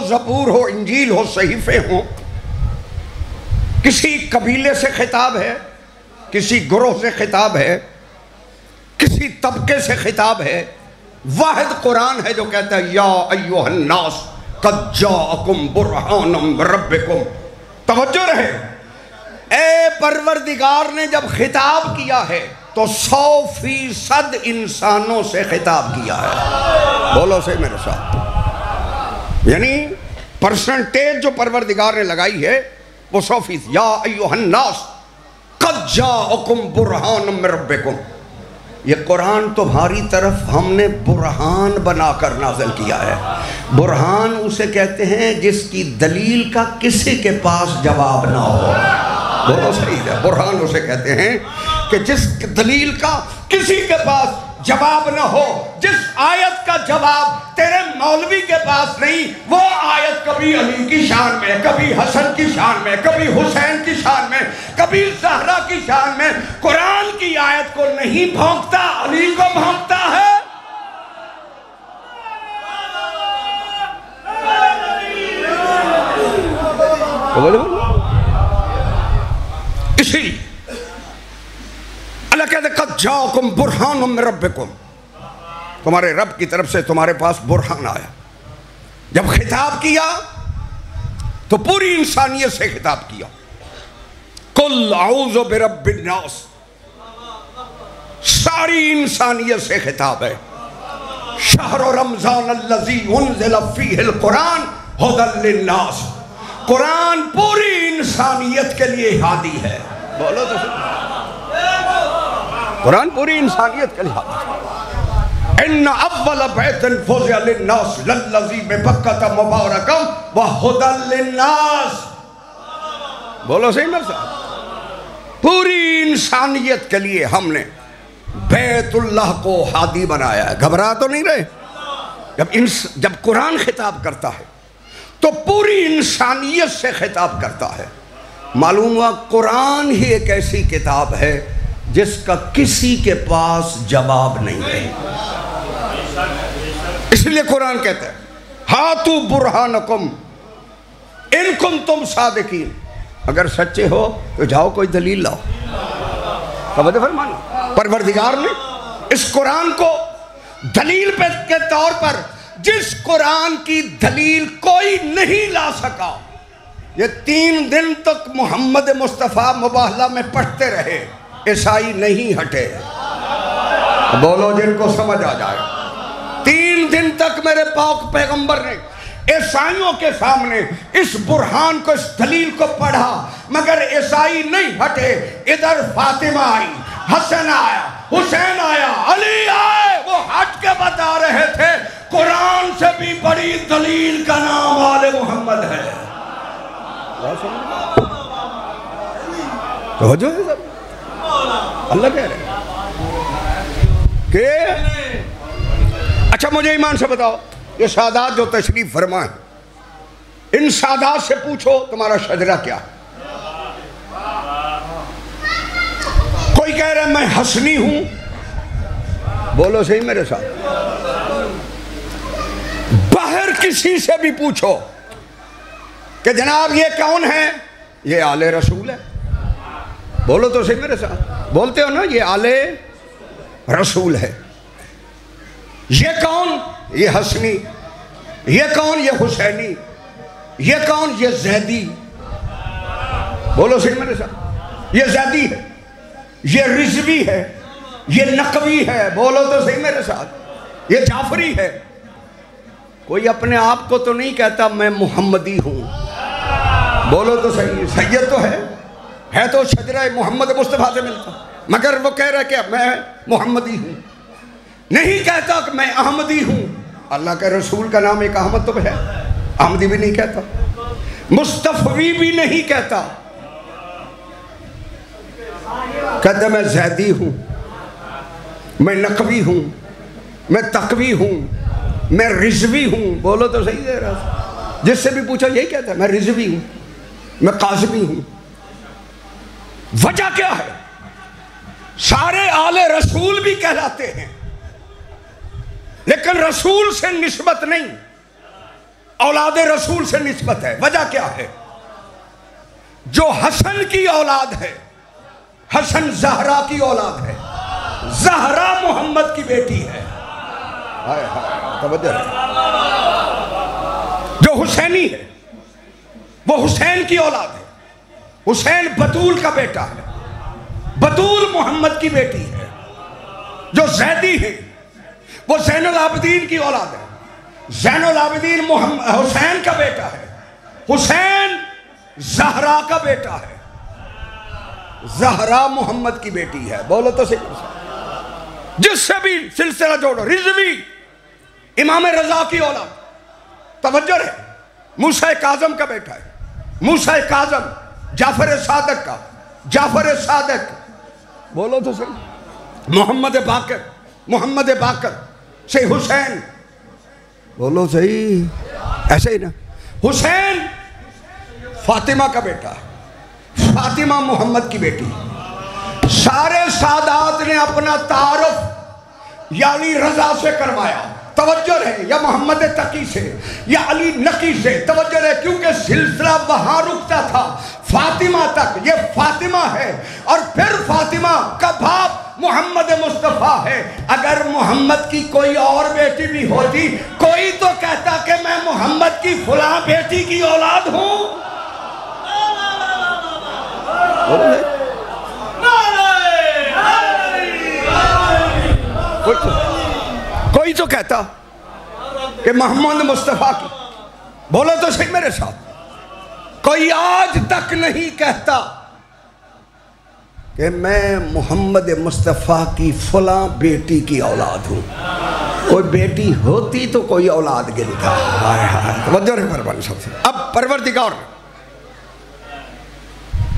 زبور ہو، انجیل ہو، صحیفے ہوں، کسی قبیلے سے خطاب ہے، کسی گروہ سے خطاب ہے، کسی طبقے سے خطاب ہے، واحد قرآن ہے جو کہتا ہے یا ایھا الناس قد جاءکم برہان من ربکم. توجہ رہے، اے پروردگار نے جب خطاب کیا ہے تو 100% انسانوں سے خطاب کیا ہے. بولو سے میرے ساتھ، یعنی پرسنٹیج جو پروردگار نے لگائی ہے وہ 100%. یا ایھا الناس قد جاءکم برہان من ربکم. یہ قرآن تمہاری طرف ہم نے برہان بنا کر نازل کیا ہے. برہان اسے کہتے ہیں جس کی دلیل کا کسی کے پاس جواب نہ ہو. بولو صحیح ہے، برہان اسے کہتے ہیں کہ جس دلیل کا کسی کے پاس جواب نہ ہو. جس آیت کا جواب تیرے مولوی کے پاس نہیں، وہ آیت کبھی علی کی شان میں، کبھی حسن کی شان میں، کبھی حسین کی شان میں، کبھی زہرا کی شان میں. قرآن کی آیت کو نہیں بھونکتا، علی کو بھونکتا ہے. اسی لیے اللہ کہتے قد جاءکم برہان من ربکم، تمہارے رب کی طرف سے تمہارے پاس برہان آیا. جب خطاب کیا تو پوری انسانیت سے خطاب کیا. قل اعوذ برب الناس، ساری انسانیت سے خطاب ہے. شہر رمضان الذی انزل فیہ القرآن ھدی للناس. قرآن پوری انسانیت کے لیے ہادی ہے. بولو تو قرآن پوری انسانیت کے لیے ہادی ہے. ان اول بیت وضع للناس للذی ببکۃ مبارکا وھدی للناس. بولو صحیح میرے ساتھ، پوری انسانیت کے لیے ہم نے بیت اللہ کو ہادی بنایا ہے. گھبرا تو نہیں رہے؟ جب قرآن خطاب کرتا ہے تو پوری انسانیت سے خطاب کرتا ہے. معلوم ہوا قرآن ہی ایک ایسی کتاب ہے جس کا کسی کے پاس جواب نہیں ہے. اس لیے قرآن کہتا ہے ہاتو برہانکم ان کنتم صادقین. اگر سچے ہو تو جاؤ کوئی دلیل لاؤ. توجہ فرمانا، پروردگار نے اس قرآن کو دلیل کے طور پر، جس قرآن کی دلیل کوئی نہیں لا سکا، یہ 3 دن تک محمد مصطفیٰ مباہلہ میں پڑھتے رہے، عیسائی نہیں ہٹے. بولو جن کو سمجھ آ جائے. 3 دن تک میرے پاک پیغمبر نے عیسائیوں کے سامنے اس برہان کو، اس دلیل کو پڑھا، مگر عیسائی نہیں ہٹے. ادھر فاطمہ آئی، حسن آیا، حسین آیا، علی آئے، وہ ہٹ کے بتا رہے تھے قرآن سے بھی بڑی دلیل کا نام آل محمد ہے. توجہ ہے سب. اللہ کہہ رہے ہیں کہ اچھا مجھے ایمان سے بتاؤ، یہ سادات جو تشریف فرمائیں، ان سادات سے پوچھو تمہارا شجرہ کیا ہے. کوئی کہہ رہا ہے میں حسنی ہوں. بولو صحیح میرے ساتھ. باہر کسی سے بھی پوچھو کہ جناب یہ کون ہے، یہ آل رسول ہے. بولو تو صحیح میرے ساتھ. بولتے ہو نا یہ آل رسول ہے. یہ کون، یہ حسنی. یہ کون، یہ حسینی. یہ کون، یہ زیدی. بولو صحیح میرے ساتھ. یہ زیدی ہے، یہ رضوی ہے، یہ نقوی ہے. بولو تو صحیح میرے ساتھ. یہ جعفری ہے. کوئی اپنے آپ کو تو نہیں کہتا میں محمدی ہوں. بولو تو صحیح. سید تو ہے تو شجرہ محمد مصطفیٰ سے ملتا، مگر وہ کہہ رہا کہ میں محمدی ہوں. نہیں کہتا کہ میں احمدی ہوں. اللہ کے رسول کا نام ایک احمد تو ہے، احمدی بھی نہیں کہتا، مصطفی بھی نہیں کہتا. کہتا میں زیدی ہوں، میں نقوی ہوں، میں تقوی ہوں، میں رضوی ہوں. بولو تو صحیح دے رہا. جس سے بھی پوچھا یہی کہتا ہے میں رضوی ہوں، میں قاسمی ہوں. وجہ کیا ہے؟ سارے آل رسول بھی کہلاتے ہیں لیکن رسول سے نسبت نہیں. اولاد رسول سے نسبت ہے. وجہ کیا ہے؟ جو حسن کی اولاد ہے، حسن زہرا کی اولاد ہے، زہرا محمد کی بیٹی ہے. توجہ ہے. جو حسینی ہے وہ حسین کی اولاد ہے. حسین بطول کا بیٹا ہے، بطول محمد کی بیٹی ہے. جو زیدی ہے وہ زین العابدین کی اولاد ہے. زین العابدین حسین کا بیٹا ہے. حسین زہرا کا بیٹا ہے. زہرا محمد کی بیٹی ہے. بولو تو صحیح. جس سے بھی سلسلہ جوڑو. رضوی امام رضا کی اولاد. توجہ ہے. موسیٰ کاظم کا بیٹا ہے. موسیٰ کاظم جعفر صادق کا. جعفر صادق بولو تو صحیح. محمد باقر، محمد باقر سے حسین. بولو صحیح. ایسے ہی نا. حسین فاطمہ کا بیٹا ہے. فاطمہ محمد کی بیٹی. سارے سادات نے اپنا تعارف یا علی رضا سے کروایا. توجہ رہے. یا محمد تقی سے یا علی نقی سے. توجہ رہے کیونکہ سلسلہ وہاں رکتا تھا فاطمہ تک. یہ فاطمہ ہے اور پھر فاطمہ کا باپ محمد مصطفیٰ ہے. اگر محمد کی کوئی اور بیٹی بھی ہوتی کوئی تو کہتا کہ میں محمد کی فلاں بیٹی کی اولاد ہوں. کوئی تو کہتا کہ محمد مصطفیٰ کی. بولو تو صحیح میرے ساتھ. کوئی آج تک نہیں کہتا کہ میں محمد مصطفیٰ کی فلاں بیٹی کی اولاد ہوں. کوئی بیٹی ہوتی تو کوئی اولاد گنتا. توجہ رہے پروردگار صاحب سے. اب پروردگار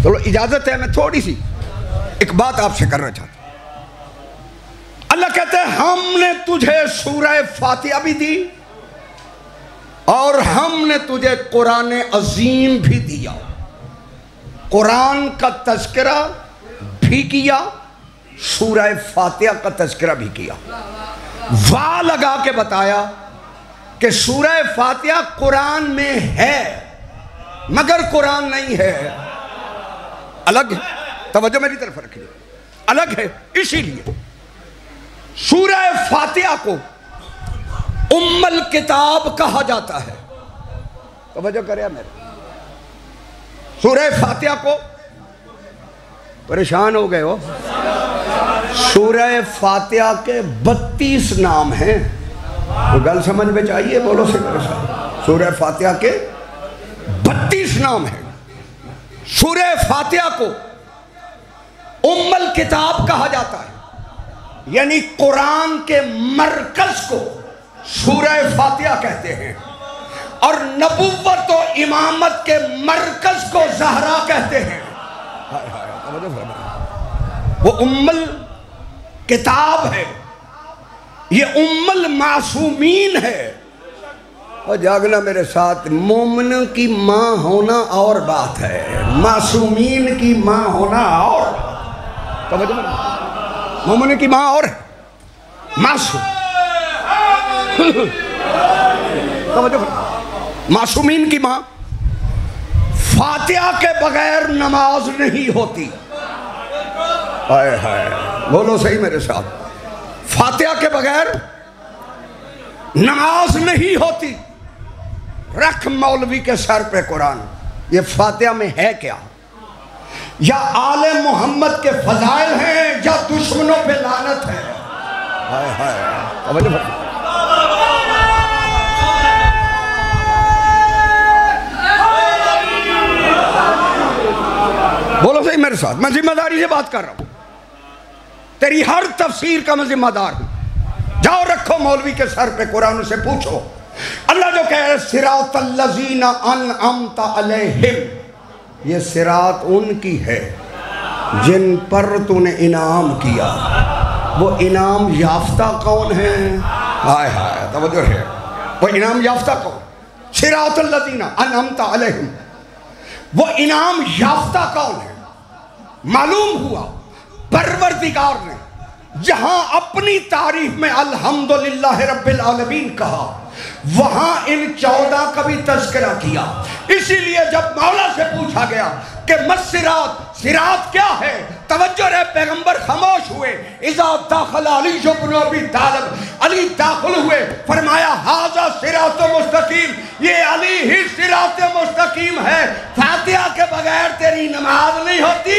چلو اجازت ہے میں تھوڑی سی ایک بات آپ سے کرنا چاہتا ہوں. اللہ کہتے ہیں ہم نے تجھے سورہ فاتحہ بھی دی اور ہم نے تجھے قرآن عظیم بھی دیا. قرآن کا تذکرہ بھی کیا، سورہ فاتحہ کا تذکرہ بھی کیا. وا لگا کے بتایا کہ سورہ فاتحہ قرآن میں ہے مگر قرآن نہیں ہے. الگ ہے. توجہ میری طرف رکھیے. الگ ہے. اسی لیے سورہ فاتحہ کو ام الکتاب کہا جاتا ہے. توجہ کرے میرے. سورہ فاتحہ کو پریشان ہو گئے ہو. سورہ فاتحہ کے 32 نام ہیں. وہ گل سمجھ میں چاہیے. بولو سے پریشان. سورہ فاتحہ کے 32 نام ہیں. سورہ فاتحہ کو ام الکتاب کہا جاتا ہے. یعنی قرآن کے مرکز کو سورہ فاتحہ کہتے ہیں اور نبوت و امامت کے مرکز کو زہرا کہتے ہیں. وہ ام الکتاب ہے. یہ ام المعصومین ہے. اور جاگنا میرے ساتھ. مومن کی ماں ہونا اور بات ہے، معصومین کی ماں ہونا اور. مومن کی ماں اور معصوم. معصومین کی ماں. فاتحہ کے بغیر نماز نہیں ہوتی. ہائے ہائے. بولو صحیح میرے ساتھ. فاتحہ کے بغیر نماز نہیں ہوتی. رکھ مولوی کے سر پہ قرآن. یہ فاتحہ میں ہے کیا؟ یا آل محمد کے فضائل ہیں یا دشمنوں پہ لعنت ہے. ہائے ہائے. بولو صحیح میرے ساتھ. میں ذمہ داری سے بات کر رہا ہوں. تیری ہر تفسیر کا میں ذمہ دار ہوں. جاؤ رکھو مولوی کے سر پہ قرآن سے پوچھو. اللہ جو کہہ رہے صراط الذین انعمت علیہم، یہ صراط ان کی ہے جن پر تو نے انعام کیا. وہ انعام یافتہ کون ہیں؟ ہائے ہائے. توجہ ہے. وہ انعام یافتہ کون؟ صراط الذین انعمت علیہم. وہ انعام یافتہ کون ہے؟ معلوم ہوا پروردگار نے جہاں اپنی تعریف میں الحمدللہ رب العالمین کہا، وہاں ان 14 کا بھی تذکرہ کیا. اسی لیے جب مولا سے پوچھا گیا کہ مَسِّرَات صراط کیا ہے، توجہ رہے پیغمبر خاموش ہوئے. اذا داخل علی بن ابی طالب، علی داخل ہوئے، فرمایا ھذا صراط مستقیم، یہ علی ہی صراط مستقیم ہے. فاتحہ کے بغیر تیری نماز نہیں ہوتی،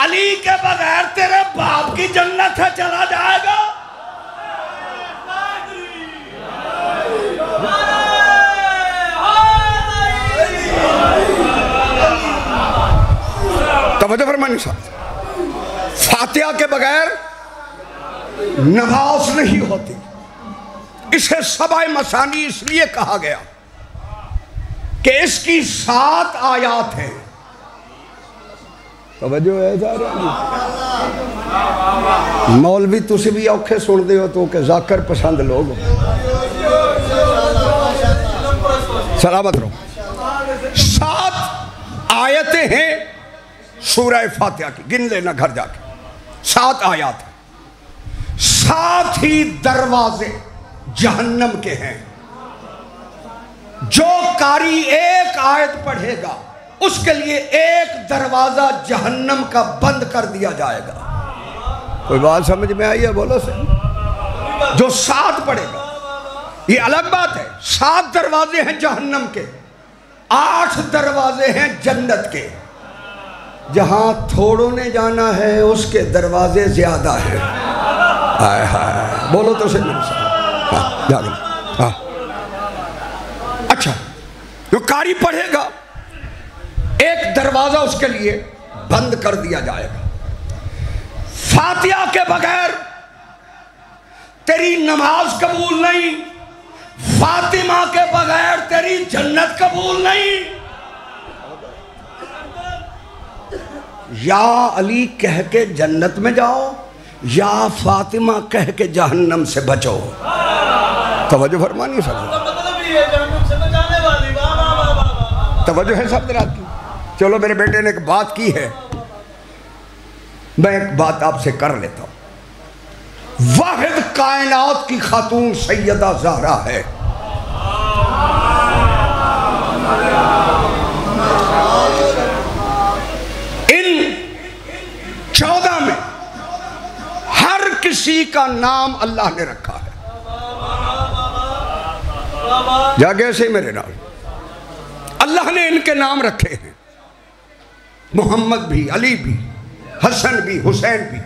علی کے بغیر تیرے باپ کی جنت ہے چلا جائے گا. توجہ فرمائیں صاحب، فاتحہ کے بغیر نماز نہیں ہوتی. اسے سبع مثانی اس لیے کہا گیا کہ اس کی 7 آیات ہیں. توجہ ہے مولوی تسی بھی اوکھے سن دے ہو تو کہ ذاکر پسند لوگ سلامت رہو. 7 آیتیں ہیں سورہ فاتحہ کی، گن لینا گھر جا کے. 7 آیات ہیں. 7 ہی دروازے جہنم کے ہیں. جو قاری ایک آیت پڑھے گا اس کے لیے ایک دروازہ جہنم کا بند کر دیا جائے گا. کوئی بات سمجھ میں آئی ہے؟ بولو سے. جو 7 پڑھے گا، یہ الگ بات ہے. 7 دروازے ہیں جہنم کے، 8 دروازے ہیں جنت کے. جہاں تھوڑوں نے جانا ہے اس کے دروازے زیادہ ہیں. ہائے ہائے بولو تو صحیح. اچھا، جو قاری پڑھے گا ایک دروازہ اس کے لیے بند کر دیا جائے گا. فاتحہ کے بغیر تیری نماز قبول نہیں، فاطمہ کے بغیر تیری جنت قبول نہیں. یا علی کہہ کے جنت میں جاؤ یا فاطمہ کہہ کے جہنم سے بچو. توجہ فرمانی سب، توجہ ہے سب درات کی. چلو میرے بیٹے نے ایک بات کی ہے، میں ایک بات آپ سے کر لیتا ہوں. واحد کائنات کی خاتون سیدہ زہرا ہے. ان 14 میں ہر کسی کا نام اللہ نے رکھا ہے. جاگے سے میرے نام اللہ نے ان کے نام رکھے ہیں. محمد بھی، علی بھی، حسن بھی، حسین بھی.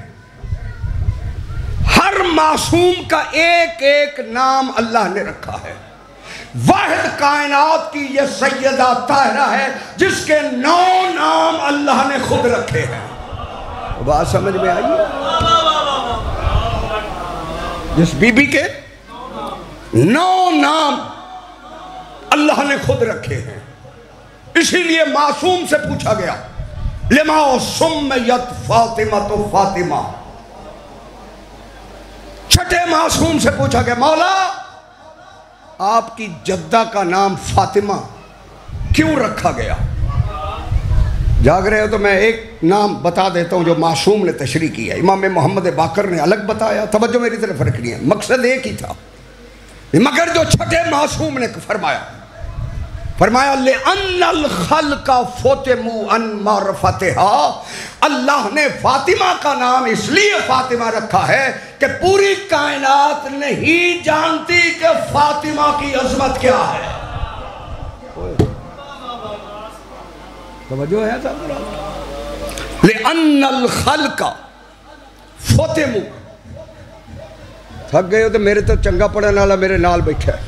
ہر معصوم کا ایک ایک نام اللہ نے رکھا ہے. واحد کائنات کی یہ سیدہ طاہرہ ہے جس کے 9 نام اللہ نے خود رکھے ہیں. بات سمجھ میں آئی؟ جس بی بی کے 9 نام اللہ نے خود رکھے ہیں. اسی لیے معصوم سے پوچھا گیا لما سمیت فاطمہ تو فاطمہ. چھٹے معصوم سے پوچھا گیا مولا آپ کی جدہ کا نام فاطمہ کیوں رکھا گیا؟ جاگ رہے ہو تو میں ایک نام بتا دیتا ہوں جو معصوم نے تشریح کیا. امام محمد باقر نے الگ بتایا. توجہ میری طرف فرق نہیں ہے، مقصد ایک ہی تھا. مگر جو چھٹے معصوم نے فرمایا لِأَنَّ الْخَلْقَ فُتِمُوا عَنْ مَعْرِفَتِهَا. اللہ نے فاطمہ کا نام اس لیے فاطمہ رکھا ہے کہ پوری کائنات نہیں جانتی کہ فاطمہ کی عظمت کیا ہے. توجہ ہے صاحب؟ لِأَنَّ الْخَلْقَ فُتِمُوا. تھک گئے ہو تو میرے تو چنگا پڑھنے والا میرے نال بیٹھا ہے.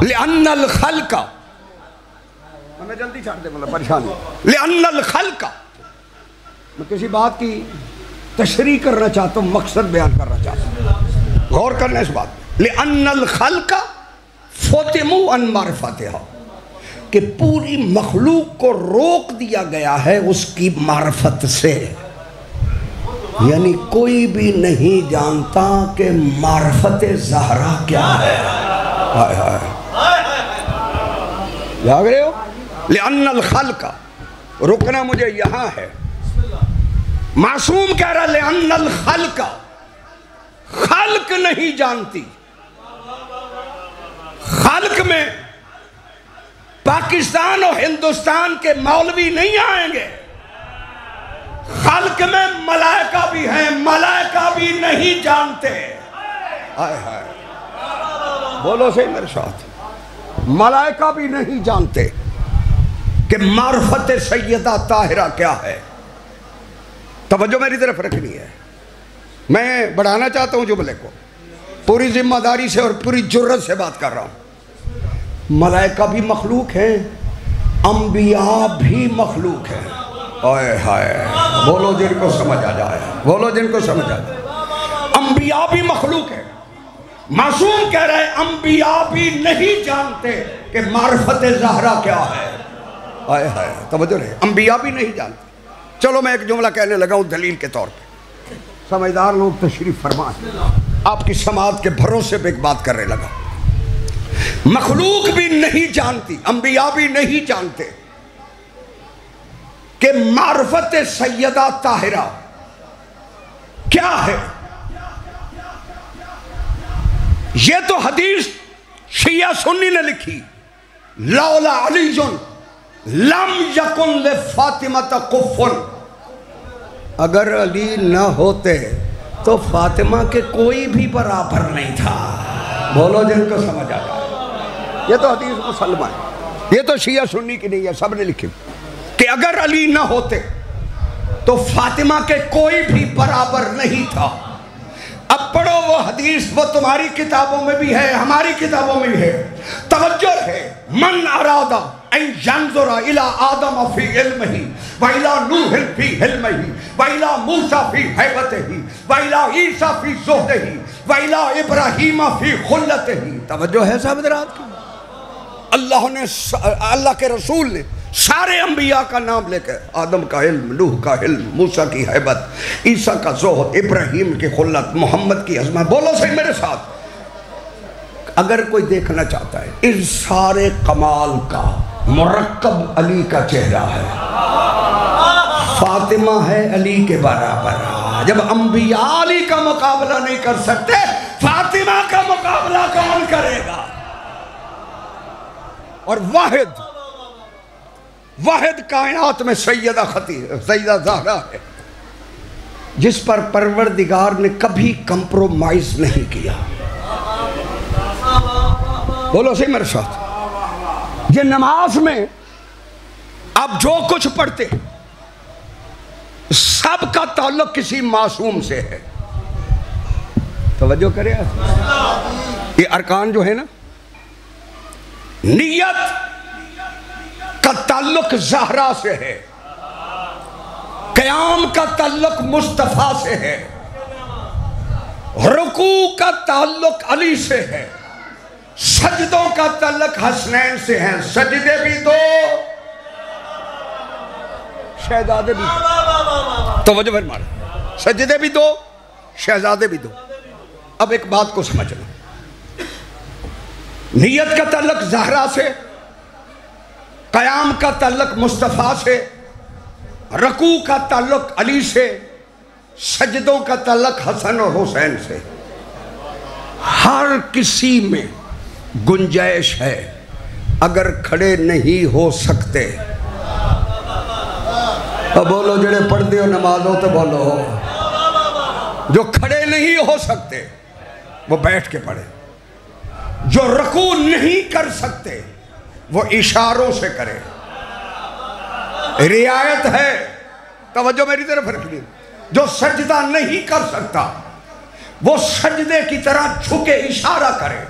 لِأَنَّ الْخَلْقَ، ہمیں جلدی چھاڑ دے مطلب پریشانی. لِأَنَّ الْخَلْقَ، میں کسی بات کی تشریح کرنا چاہتا ہوں، مقصد بیان کرنا چاہتا ہوں، غور کرنا اس بات. لِأَنَّ الْخَلْقَ فُتِمُوا عَنْ مَعْرِفَتِهَا، کہ پوری مخلوق کو روک دیا گیا ہے اس کی معرفت سے. یعنی کوئی بھی نہیں جانتا کہ معرفت زہرا کیا ہے. جاگ رہے ہو؟ لِأَنَّ الْخَلْقَ، رکنا مجھے یہاں ہے. معصوم کہہ رہا لِأَنَّ الْخَلْقَ، خلق نہیں جانتی. خلق خلق میں پاکستان اور ہندوستان کے مولوی نہیں آئیں گے، خلق میں ملائکہ بھی ہیں، ملائکہ بھی نہیں جانتے. آئے ہائے بولو صحیح میرے ساتھ، ملائکہ بھی نہیں جانتے کہ معرفت سیدہ طاہرہ کیا ہے. توجہ میری طرف رکھنی ہے. میں بڑھانا چاہتا ہوں جملے کو، پوری ذمہ داری سے اور پوری جرت سے بات کر رہا ہوں. ملائکہ بھی مخلوق ہیں، انبیاء بھی مخلوق ہیں. آئے ہائے بولو جن کو سمجھ آ جائے، بولو جن کو سمجھ آ جائے. انبیاء بھی مخلوق ہیں. معصوم کہہ رہے ہیں انبیاء بھی نہیں جانتے کہ معرفت زہرا کیا ہے. آئے ہائے توجہ رہے، انبیاء بھی نہیں جانتے. چلو میں ایک جملہ کہنے لگا ہوں دلیل کے طور پہ، سمجھدار لوگ تشریف فرمائیں. آپ کی سماعت کے بھروسے پہ ایک بات کرنے لگا. مخلوق بھی نہیں جانتی، انبیاء بھی نہیں جانتے کہ معرفت سیدہ طاہرہ کیا ہے. یہ تو حدیث شیعہ سنی نے لکھی، لولا علی لم یکن لفاطمہ کفن. اگر علی نہ ہوتے تو فاطمہ کے کوئی بھی برابر نہیں تھا. بولو جن کو سمجھ آ جائے. یہ تو حدیث مسلمہ ہے، یہ تو شیعہ سنی کی نہیں ہے، سب نے لکھی کہ اگر علی نہ ہوتے تو فاطمہ کے کوئی بھی برابر نہیں تھا. اب پڑھو وہ حدیث، وہ تمہاری کتابوں میں بھی ہے، ہماری کتابوں میں بھی ہے. توجہ ہے، من ارادہ ان ینظر الی آدم فی علمہ وإلی نوح فی حلمہ وإلی موسیٰ فی ہیبتہ وإلی عیسیٰ فی زہدہ وإلی ابراہیم فی خلتہ. توجہ ہے صاحب حضرات کی. اللہ کے رسول نے سارے انبیاء کا نام لے کر، آدم کا علم، نوح کا علم، موسیٰ کی ہیبت، عیسیٰ کا زہد، ابراہیم کی خلت، محمد کی عظمت. بولو صحیح میرے ساتھ. اگر کوئی دیکھنا چاہتا ہے اس سارے کمال کا مرکب علی کا چہرہ ہے. فاطمہ ہے علی کے برابر. جب انبیاء علی کا مقابلہ نہیں کر سکتے، فاطمہ کا مقابلہ کون کرے گا؟ اور واحد کائنات میں سیدہ زہرا ہے جس پر پروردگار نے کبھی کمپرومائز نہیں کیا. بولو صحیح میرے ساتھ. یہ نماز میں آپ جو کچھ پڑھتے سب کا تعلق کسی معصوم سے ہے. توجہ کرے. یہ ارکان جو ہے نا، نیت کا تعلق زہرا سے ہے، قیام کا تعلق مصطفیٰ سے ہے، رکوع کا تعلق علی سے ہے، سجدوں کا تعلق حسنین سے ہے. سجدے بھی دو، شہزادے بھی دو. توجہ فرمائیں، سجدے بھی دو، شہزادے بھی دو. اب ایک بات کو سمجھنا، نیت کا تعلق زہرا سے، قیام کا تعلق مصطفیٰ سے، رکوع کا تعلق علی سے، سجدوں کا تعلق حسن اور حسین سے. ہر کسی میں گنجائش ہے. اگر کھڑے نہیں ہو سکتے، بولو جڑے پڑھتے ہو نماز ہو تو بولو. جو کھڑے نہیں ہو سکتے وہ بیٹھ کے پڑھے. جو رکوع نہیں کر سکتے وہ اشاروں سے کرے. رعایت ہے، توجہ میری طرف رکھیے. جو سجدہ نہیں کر سکتا وہ سجدے کی طرح جھکے اشارہ کرے.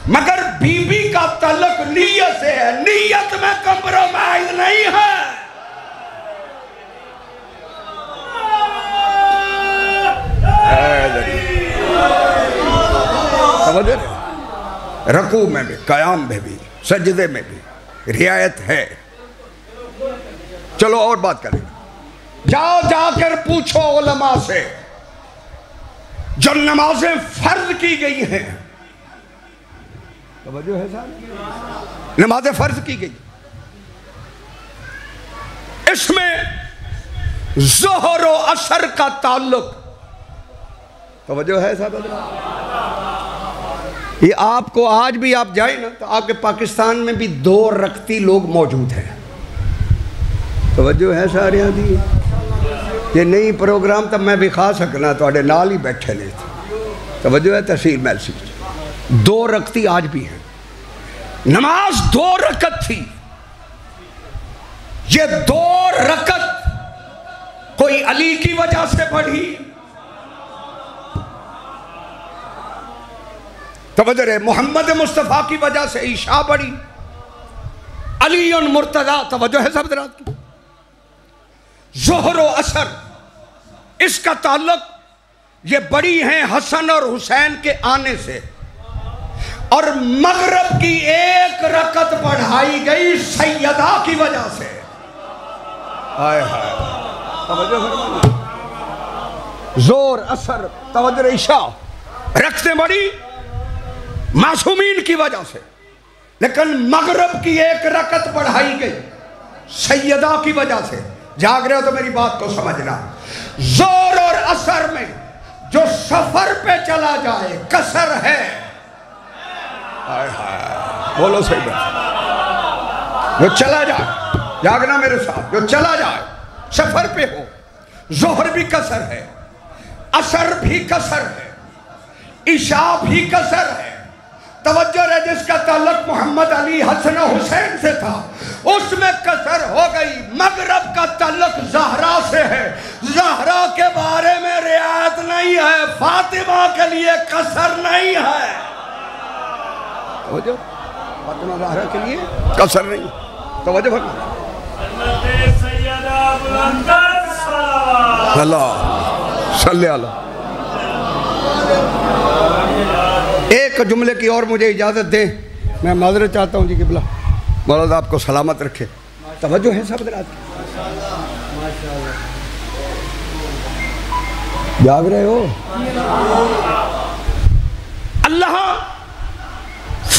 مگر بی بی کا تعلق نیت سے ہے، نیت میں کمپرومائز نہیں ہے. رکوع میں بھی، قیام میں بھی، سجدے میں بھی رعایت ہے. چلو اور بات کریں. جاؤ جا کر پوچھو علماء سے جو نمازیں فرض کی گئی ہیں. توجہ ہے صاحب، نمازیں فرض کی گئی، اس میں ظہر و عصر کا تعلق. توجہ ہے صاحب، یہ آپ کو آج بھی آپ جائیں نا تو آپ کے پاکستان میں بھی 2 رکعتی لوگ موجود ہیں. توجہ ہے سارے دی یہ نہیں پروگرام تب میں بھی کھا سکنا تو نال ہی بیٹھے لے تھے. توجہ ہے تحصیل محل 2 رکعتی آج بھی ہیں. نماز 2 رکعت تھی. یہ 2 رکعت کوئی علی کی وجہ سے پڑھی، توجہ رہے، محمد مصطفیٰ کی وجہ سے عشاء پڑھی، علی مرتضیٰ، توجہ ہے سب درات کی، ظہر و عصر اس کا تعلق یہ بڑی ہیں حسن اور حسین کے آنے سے، اور مغرب کی 1 رکعت پڑھائی گئی سیدہ کی وجہ سے. آئے توجہ زور اثر توجہ عشاء رکھتے بڑی معصومین کی وجہ سے، لیکن مغرب کی 1 رکعت پڑھائی گئی سیدہ کی وجہ سے. جاگ رہے ہو تو میری بات کو سمجھنا. زور اور اثر میں جو سفر پہ چلا جائے قصر ہے. بولو صحیح بات. جو چلا جائے، جاگنا میرے ساتھ، جو چلا جائے سفر پہ ہو، ظہر بھی قصر ہے، عصر بھی قصر ہے، عشاء بھی قصر ہے. توجہ ہے، جس کا تعلق محمد علی حسن و حسین سے تھا اس میں قصر ہو گئی. مغرب کا تعلق زہرا سے ہے، زہرا کے بارے میں رعایت نہیں ہے، فاطمہ کے لیے قصر نہیں ہے. توجہ، فاطمہ زہرا کے لیے قصر نہیں. توجہ فرمائیں. اللہ صلی اللہ. ایک جملے کی اور مجھے اجازت دیں، میں معذرت چاہتا ہوں جی قبلہ، مولا آپ کو سلامت رکھے. توجہ ہے سب درات کی، جاگ رہے ہو. اللہ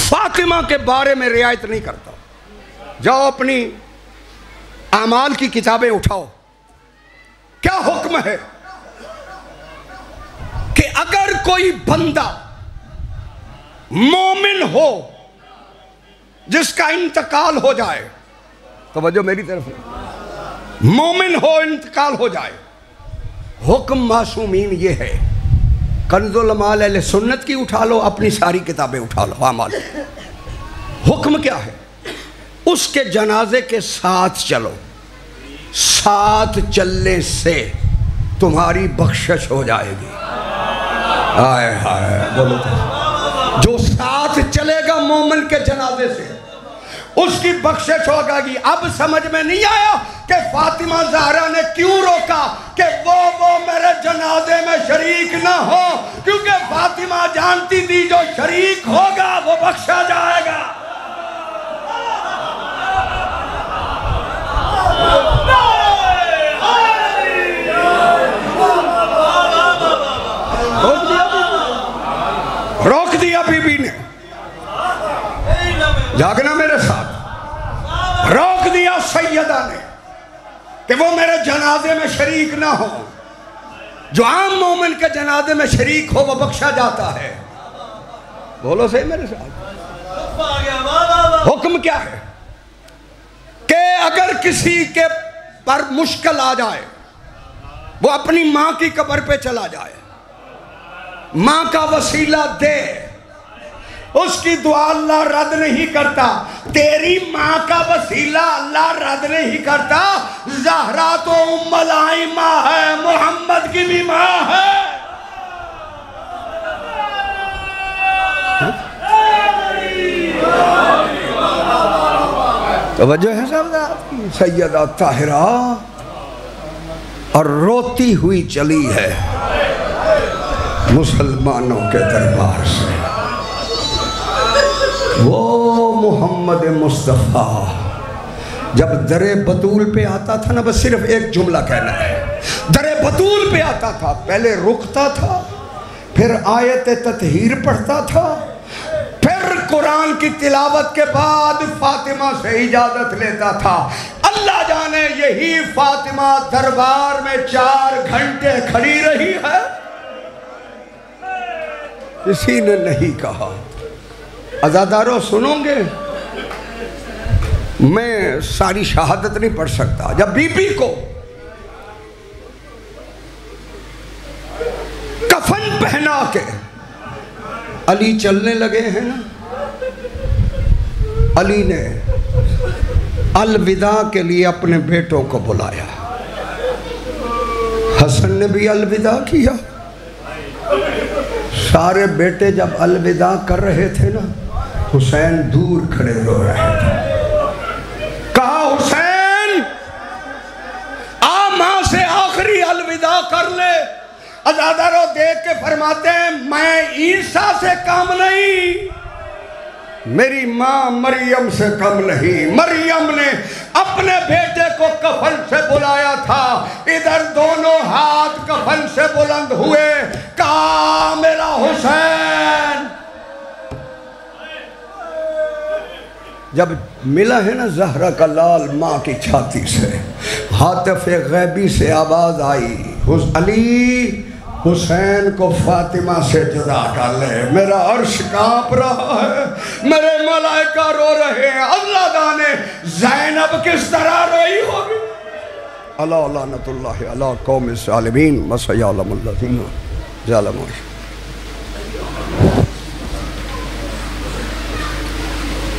فاطمہ کے بارے میں رعایت نہیں کرتا. جاؤ اپنی اعمال کی کتابیں اٹھاؤ. کیا حکم ہے کہ اگر کوئی بندہ مومن ہو جس کا انتقال ہو جائے، توجہ میری طرف، مومن ہو انتقال ہو جائے، حکم معصومین یہ ہے. کنز العمال اہل سنت کی اٹھا لو، اپنی ساری کتابیں اٹھا لو اعمال. حکم کیا ہے؟ اس کے جنازے کے ساتھ چلو. ساتھ چلنے سے تمہاری بخشش ہو جائے گی. آئے ہائے بولو تو. جو ساتھ چلے گا مومن کے جنازے سے اس کی بخشش ہوگا گی. اب سمجھ میں نہیں آیا کہ فاطمہ زہرا نے کیوں روکا کہ وہ میرے جنازے میں شریک نہ ہو، کیونکہ فاطمہ جانتی تھی جو شریک ہوگا وہ بخشا جائے گا. روک دیا بی بی نے، جاگنا میرے ساتھ، روک دیا سیدہ نے کہ وہ میرے جنازے میں شریک نہ ہو. جو عام مومن کے جنازے میں شریک ہو وہ بخشا جاتا ہے. بولو صحیح میرے ساتھ. حکم کیا ہے کہ اگر کسی کے پر مشکل آ جائے، وہ اپنی ماں کی قبر پہ چلا جائے، ماں کا وسیلہ دے، اس کی دعا اللہ رد نہیں کرتا. تیری ماں کا وسیلہ اللہ رد نہیں کرتا. زہرا تو ام الائمہ ہے، محمد کی بھی ماں ہے. توجہ ہے صاحب کی. سیدہ طاہرہ اور روتی ہوئی چلی ہے مسلمانوں کے دربار سے. وہ محمد مصطفیٰ جب در بطول پہ آتا تھا نا، بس صرف ایک جملہ کہنا ہے. در بطول پہ آتا تھا، پہلے رکتا تھا، پھر آیت تطہیر پڑھتا تھا، پھر قرآن کی تلاوت کے بعد فاطمہ سے اجازت لیتا تھا. اللہ جانے یہی فاطمہ دربار میں 4 گھنٹے کھڑی رہی ہے. کسی نے نہیں کہا عزاداروں سنو گے، میں ساری شہادت نہیں پڑھ سکتا. جب بی بی کو کفن پہنا کے علی چلنے لگے ہیں نا، علی نے الوداع کے لیے اپنے بیٹوں کو بلایا. حسن نے بھی الوداع کیا. سارے بیٹے جب الوداع کر رہے تھے نا، حسین دور کھڑے رو رہے تھے. کہا حسین آ ماں سے آخری الوداع کر لے. عزاداروں دیکھ کے فرماتے ہیں میں عیسیٰ سے کم نہیں، میری ماں مریم سے کم نہیں. مریم نے اپنے بیٹے کو کفن سے بلایا تھا، ادھر دونوں ہاتھ کفن سے بلند ہوئے، کہا میرا حسین. جب ملا ہے نا زہرا کا لال ماں کی چھاتی سے، ہاتف غیبی سے آواز آئی، علی حسین کو فاطمہ سے جدا کر لے. میرا عرش کانپ رہا ہے، میرے ملائکہ رو رہے ہیں. اللہ جانے زینب کس طرح روئی ہوگی. اللہ لعنت اللہ علی قوم الظالمین وسیعلم الذین ظلموا.